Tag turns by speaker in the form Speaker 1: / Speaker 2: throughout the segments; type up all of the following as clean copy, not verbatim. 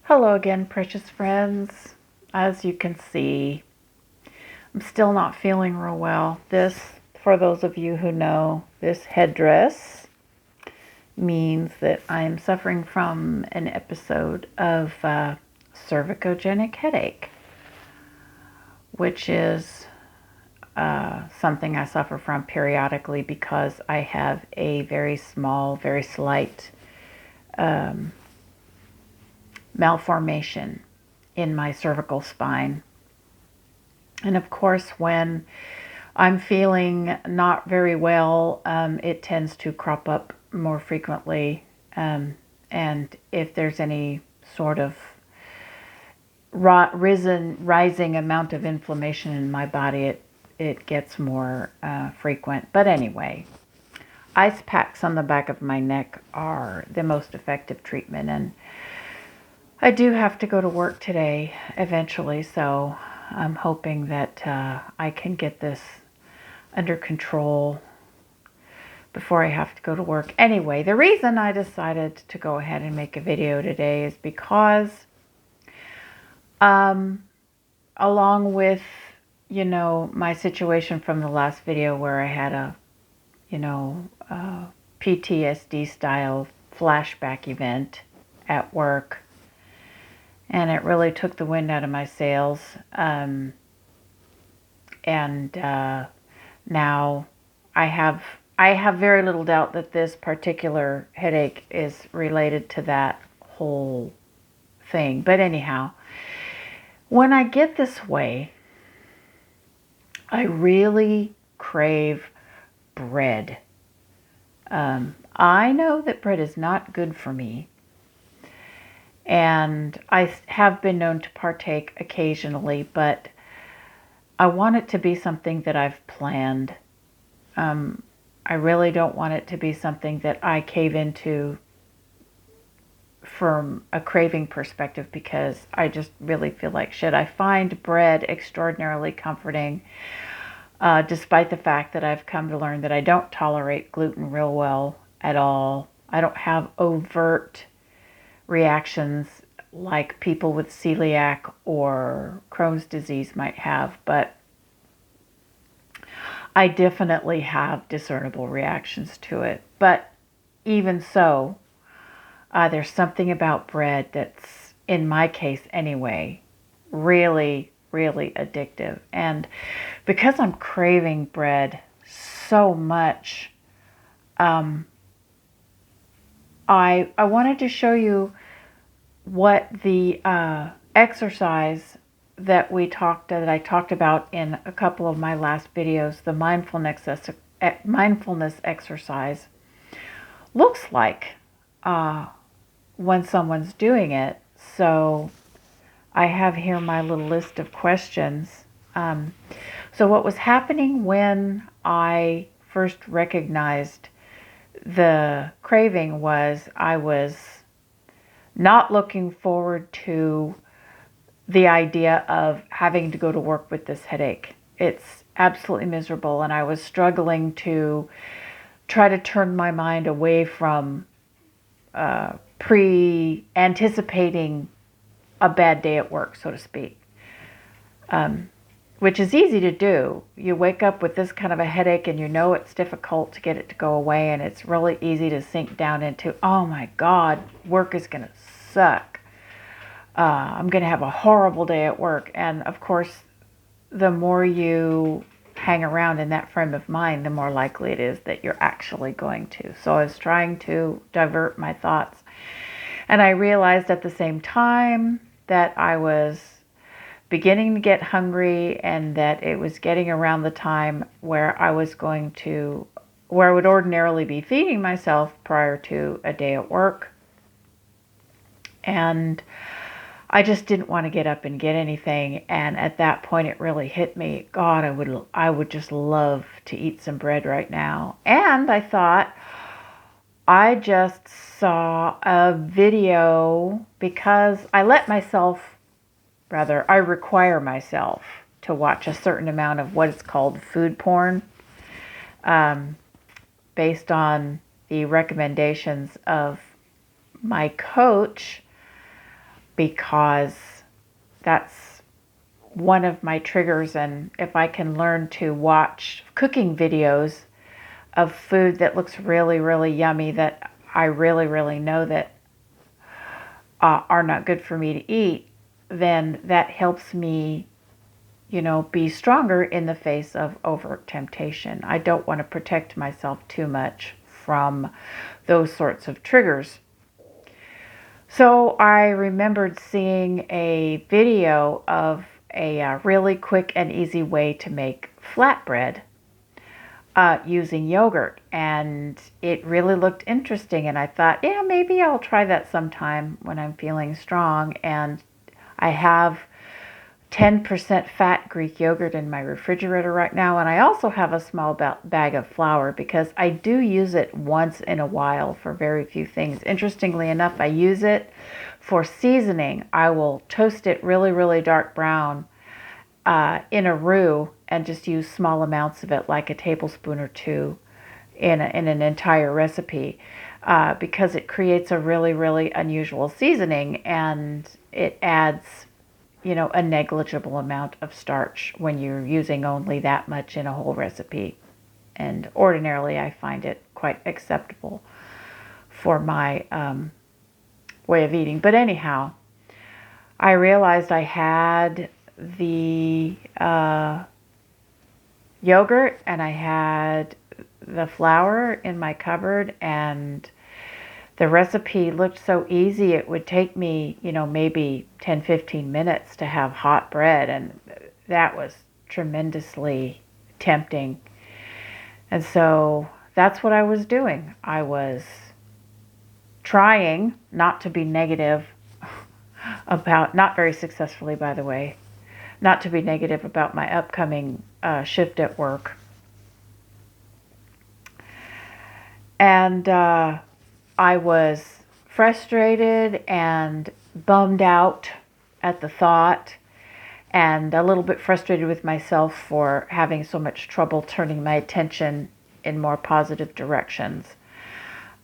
Speaker 1: Hello again, precious friends. As you can see, I'm still not feeling real well. This, for those of you who know, this headdress means that I am suffering from an episode of cervicogenic headache, which is something I suffer from periodically because I have a very small, very slight malformation in my cervical spine. And of course, when I'm feeling not very well, it tends to crop up more frequently. And if there's any sort of rising amount of inflammation in my body, it gets more frequent. But anyway, ice packs on the back of my neck are the most effective treatment. And I do have to go to work today eventually, so I'm hoping that I can get this under control before I have to go to work. Anyway, the reason I decided to go ahead and make a video today is because along with, my situation from the last video where I had a, PTSD style flashback event at work, and it really took the wind out of my sails. Now I have very little doubt that this particular headache is related to that whole thing. But anyhow, when I get this way, I really crave bread. I know that bread is not good for me, and I have been known to partake occasionally, but I want it to be something that I've planned. I really don't want it to be something that I cave into from a craving perspective, because I just really feel like shit. I find bread extraordinarily comforting, despite the fact that I've come to learn that I don't tolerate gluten real well at all. I don't have overt reactions like people with celiac or Crohn's disease might have, but I definitely have discernible reactions to it. But even so, there's something about bread that's, in my case anyway, really, really addictive. And because I'm craving bread so much, I wanted to show you what the exercise that I talked about in a couple of my last videos, the mindfulness exercise, looks like when someone's doing it. So I have here my little list of questions. So what was happening when I first recognized the craving was I was not looking forward to the idea of having to go to work with this headache. It's absolutely miserable, and I was struggling to try to turn my mind away from anticipating a bad day at work, so to speak, which is easy to do. You wake up with this kind of a headache and you know it's difficult to get it to go away, and it's really easy to sink down into, oh my God, work is going to suck. I'm going to have a horrible day at work. And of course, the more you hang around in that frame of mind, the more likely it is that you're actually going to. So I was trying to divert my thoughts. And I realized at the same time that I was beginning to get hungry, and that it was getting around the time where I would ordinarily be feeding myself prior to a day at work. And I just didn't want to get up and get anything. And at that point, it really hit me. God, I would just love to eat some bread right now. And I thought, I just saw a video, because I require myself to watch a certain amount of what is called food porn, based on the recommendations of my coach. because that's one of my triggers. And if I can learn to watch cooking videos of food that looks really, really yummy, that I really, really know that are not good for me to eat, then that helps me, be stronger in the face of overt temptation. I don't want to protect myself too much from those sorts of triggers. So I remembered seeing a video of a really quick and easy way to make flatbread using yogurt, and it really looked interesting, and I thought, yeah, maybe I'll try that sometime when I'm feeling strong. And I have 10% fat Greek yogurt in my refrigerator right now, and I also have a small bag of flour because I do use it once in a while for very few things. Interestingly enough, I use it for seasoning. I will toast it really, really dark brown in a roux and just use small amounts of it, like a tablespoon or two in an entire recipe, because it creates a really, really unusual seasoning, and it adds a negligible amount of starch when you're using only that much in a whole recipe. And ordinarily I find it quite acceptable for my way of eating. But anyhow, I realized I had the yogurt and I had the flour in my cupboard, and the recipe looked so easy. It would take me, maybe 10-15 minutes to have hot bread, and that was tremendously tempting. And so that's what I was doing. I was trying not to be negative about, not very successfully, by the way, not to be negative about my upcoming shift at work. And I was frustrated and bummed out at the thought, and a little bit frustrated with myself for having so much trouble turning my attention in more positive directions,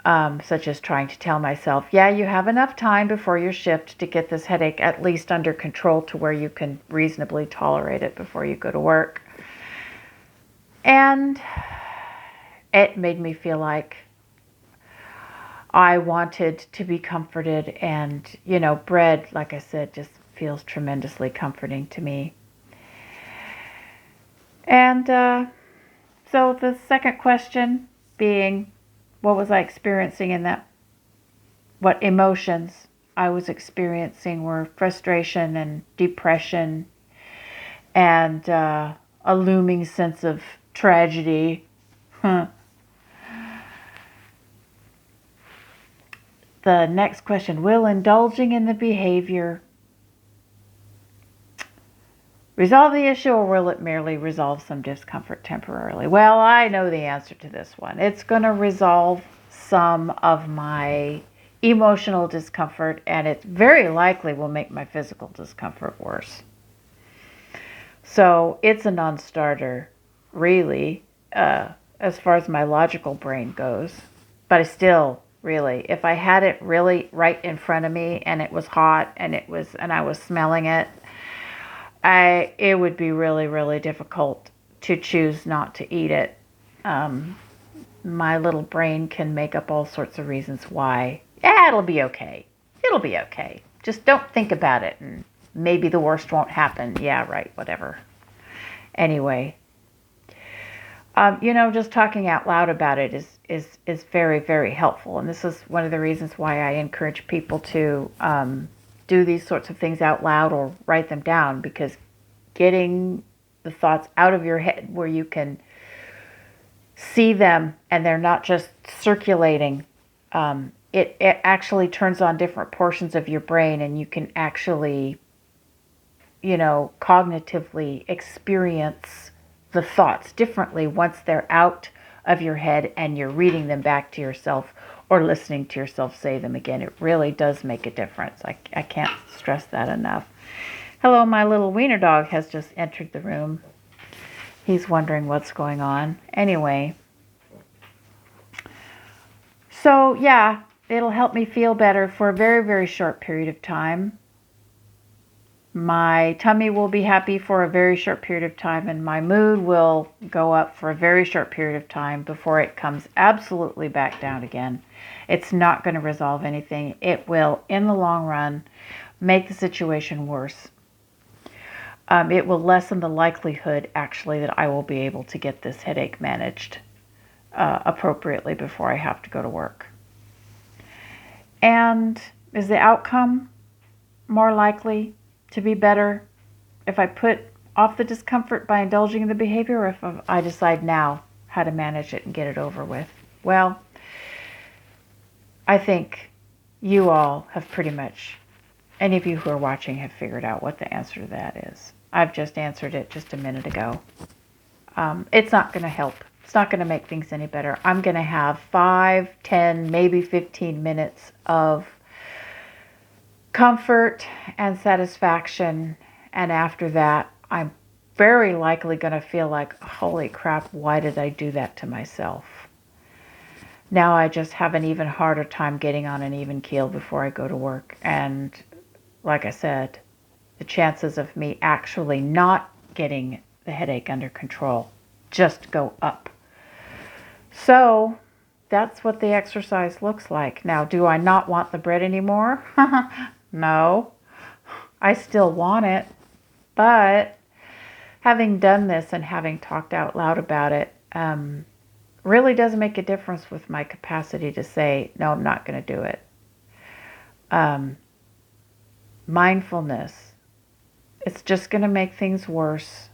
Speaker 1: such as trying to tell myself, yeah, you have enough time before your shift to get this headache at least under control to where you can reasonably tolerate it before you go to work. And it made me feel like I wanted to be comforted, and, bread, like I said, just feels tremendously comforting to me. And so the second question being, what was I experiencing in that? What emotions I was experiencing were frustration and depression and a looming sense of tragedy. The next question, will indulging in the behavior resolve the issue, or will it merely resolve some discomfort temporarily? Well, I know the answer to this one. It's going to resolve some of my emotional discomfort, and it very likely will make my physical discomfort worse. So it's a non-starter, really, as far as my logical brain goes. But I still, really, if I had it really right in front of me and it was hot and I was smelling it, it would be really, really difficult to choose not to eat it. My little brain can make up all sorts of reasons why. Yeah, it'll be okay. It'll be okay. Just don't think about it, and maybe the worst won't happen. Yeah, right, whatever. Anyway, just talking out loud about it is very, very helpful. And this is one of the reasons why I encourage people to do these sorts of things out loud or write them down, because getting the thoughts out of your head where you can see them and they're not just circulating, it actually turns on different portions of your brain, and you can actually, cognitively experience the thoughts differently once they're out of your head and you're reading them back to yourself or listening to yourself say them again. It really does make a difference. I can't stress that enough. Hello, my little wiener dog has just entered the room. He's wondering what's going on. Anyway, so yeah, it'll help me feel better for a very, very short period of time. My tummy will be happy for a very short period of time, and my mood will go up for a very short period of time before it comes absolutely back down again. It's not going to resolve anything. It will, in the long run, make the situation worse. It will lessen the likelihood, actually, that I will be able to get this headache managed appropriately before I have to go to work. And is the outcome more likely to be better if I put off the discomfort by indulging in the behavior, or if I decide now how to manage it and get it over with? Well, I think you all have pretty much, any of you who are watching, have figured out what the answer to that is. I've just answered it just a minute ago. It's not going to help. It's not going to make things any better. I'm going to have 5, 10, maybe 15 minutes of comfort and satisfaction, and after that I'm very likely going to feel like, holy crap, why did I do that to myself? Now I just have an even harder time getting on an even keel before I go to work, and like I said, the chances of me actually not getting the headache under control just go up. So that's what the exercise looks like. Now, do I not want the bread anymore? No, I still want it, but having done this and having talked out loud about it really does make a difference with my capacity to say, no, I'm not going to do it. Mindfulness, it's just going to make things worse.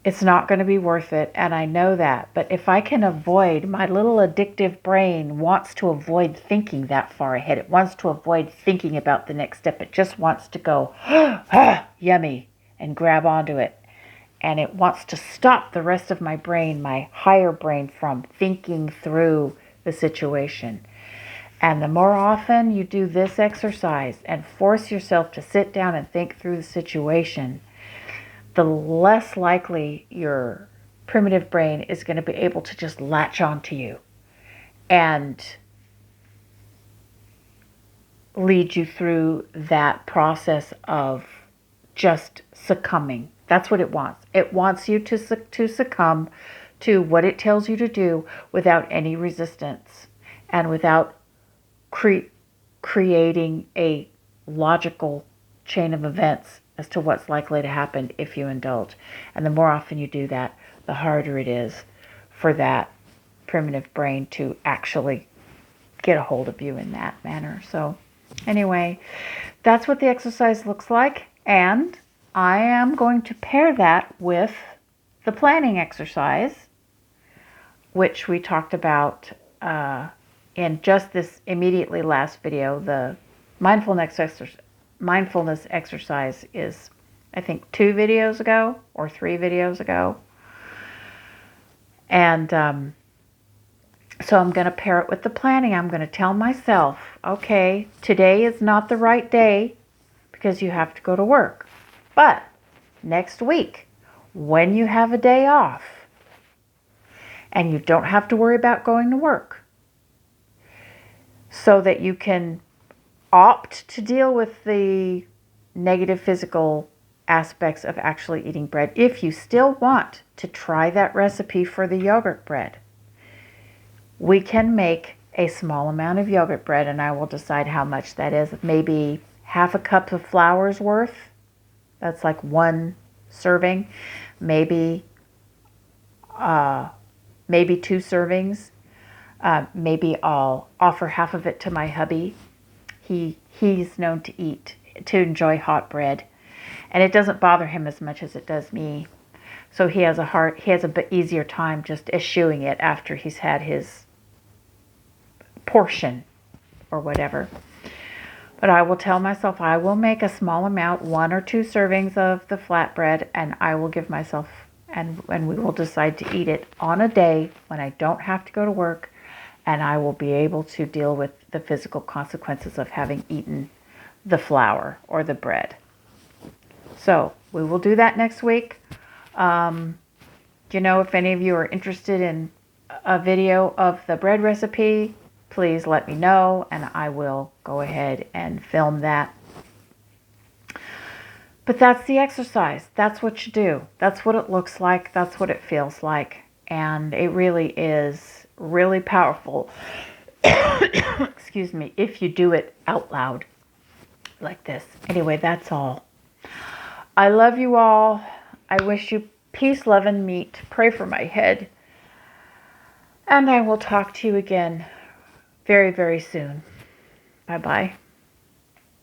Speaker 1: It's not going to be worth it, and I know that. But if I can avoid, my little addictive brain wants to avoid thinking that far ahead. It wants to avoid thinking about the next step. It just wants to go, yummy, and grab onto it. And it wants to stop the rest of my brain, my higher brain, from thinking through the situation. And the more often you do this exercise and force yourself to sit down and think through the situation, the less likely your primitive brain is going to be able to just latch onto you and lead you through that process of just succumbing. That's what it wants. It wants you to succumb to what it tells you to do without any resistance and without creating a logical chain of events as to what's likely to happen if you indulge. And the more often you do that, the harder it is for that primitive brain to actually get a hold of you in that manner. So anyway, that's what the exercise looks like. And I am going to pair that with the planning exercise, which we talked about in just this immediately last video. The mindfulness exercise is, I think, 2 videos ago or 3 videos ago. And so I'm going to pair it with the planning. I'm going to tell myself, okay, today is not the right day because you have to go to work. But next week, when you have a day off and you don't have to worry about going to work, so that you can opt to deal with the negative physical aspects of actually eating bread. If you still want to try that recipe for the yogurt bread, we can make a small amount of yogurt bread, and I will decide how much that is. Maybe half a cup of flour's worth. That's like 1 serving. Maybe 2 servings. Maybe I'll offer half of it to my hubby. He's known to enjoy hot bread, and it doesn't bother him as much as it does me. So he has a bit easier time just eschewing it after he's had his portion or whatever. But I will tell myself I will make a small amount, 1 or 2 servings of the flatbread, and I will give myself, and we will decide to eat it on a day when I don't have to go to work, and I will be able to deal with the physical consequences of having eaten the flour or the bread. So we will do that next week. If any of you are interested in a video of the bread recipe, please let me know, and I will go ahead and film that. But that's the exercise. That's what you do. That's what it looks like. That's what it feels like. And it really is really powerful. Excuse me, if you do it out loud like this. Anyway, that's all. I love you all. I wish you peace, love, and meat. Pray for my head. And I will talk to you again very, very soon. Bye-bye.